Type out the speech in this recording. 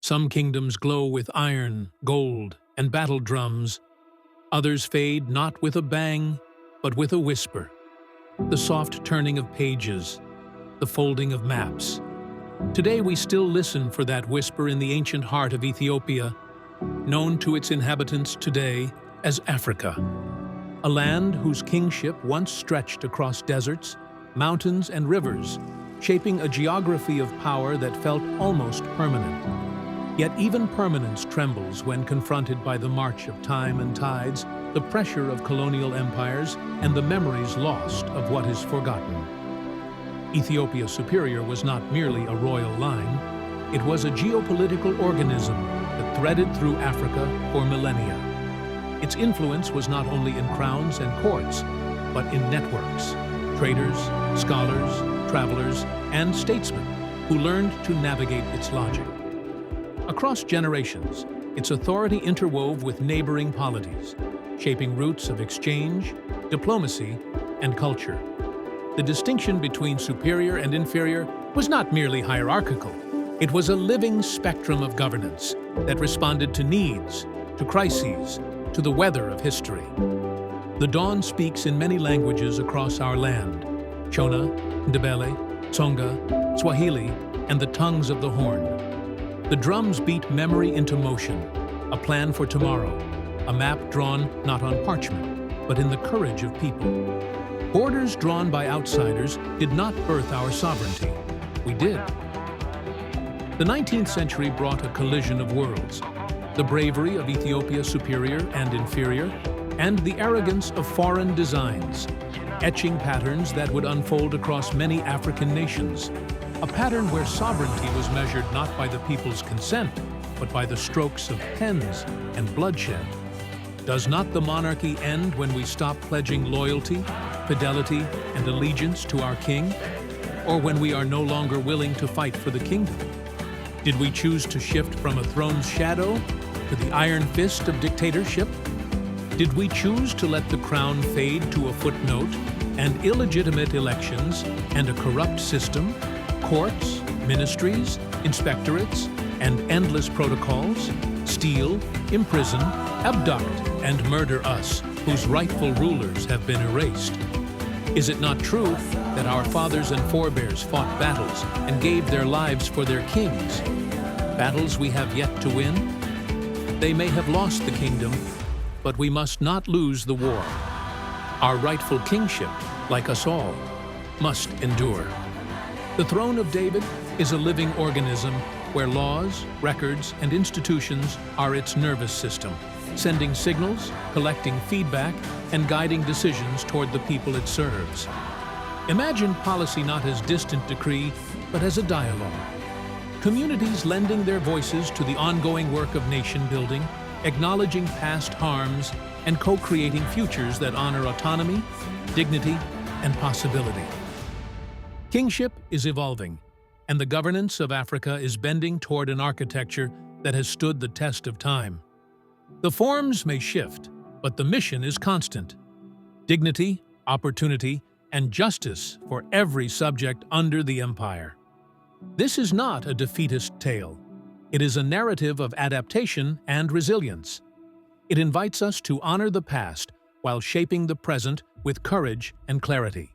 Some kingdoms glow with iron, gold, and battle drums. Others fade not with a bang, but with a whisper. The soft turning of pages, the folding of maps. Today we still listen for that whisper in the ancient heart of Ethiopia, known to its inhabitants today as Africa. A land whose kingship once stretched across deserts, mountains, and rivers, shaping a geography of power that felt almost permanent. Yet even permanence trembles when confronted by the march of time and tides, the pressure of colonial empires, and the memories lost of what is forgotten. Ethiopia Superior was not merely a royal line, it was a geopolitical organism that threaded through Africa for millennia. Its influence was not only in crowns and courts, but in networks, traders, scholars, travelers, and statesmen who learned to navigate its logic. Across generations, its authority interwove with neighboring polities, shaping routes of exchange, diplomacy, and culture. The distinction between superior and inferior was not merely hierarchical. It was a living spectrum of governance that responded to needs, to crises, to the weather of history. The dawn speaks in many languages across our land: Shona, Ndebele, Tsonga, Swahili, and the tongues of the Horn. The drums beat memory into motion, a plan for tomorrow, a map drawn not on parchment, but in the courage of people. Borders drawn by outsiders did not birth our sovereignty. We did. The 19th century brought a collision of worlds: the bravery of Ethiopia Superior and Inferior, and the arrogance of foreign designs, etching patterns that would unfold across many African nations. A pattern where sovereignty was measured not by the people's consent, but by the strokes of pens and bloodshed. Does not the monarchy end when we stop pledging loyalty, fidelity, and allegiance to our king? Or when we are no longer willing to fight for the kingdom? Did we choose to shift from a throne's shadow to the iron fist of dictatorship? Did we choose to let the crown fade to a footnote and illegitimate elections and a corrupt system? Courts, ministries, inspectorates, and endless protocols steal, imprison, abduct, and murder us, whose rightful rulers have been erased. Is it not true that our fathers and forebears fought battles and gave their lives for their kings? Battles we have yet to win? They may have lost the kingdom, but we must not lose the war. Our rightful kingship, like us all, must endure. The throne of David is a living organism where laws, records, and institutions are its nervous system, sending signals, collecting feedback, and guiding decisions toward the people it serves. Imagine policy not as distant decree, but as a dialogue. Communities lending their voices to the ongoing work of nation building, acknowledging past harms, and co-creating futures that honor autonomy, dignity, and possibility. Kingship is evolving, and the governance of Africa is bending toward an architecture that has stood the test of time. The forms may shift, but the mission is constant: dignity, opportunity, and justice for every subject under the empire. This is not a defeatist tale. It is a narrative of adaptation and resilience. It invites us to honor the past while shaping the present with courage and clarity.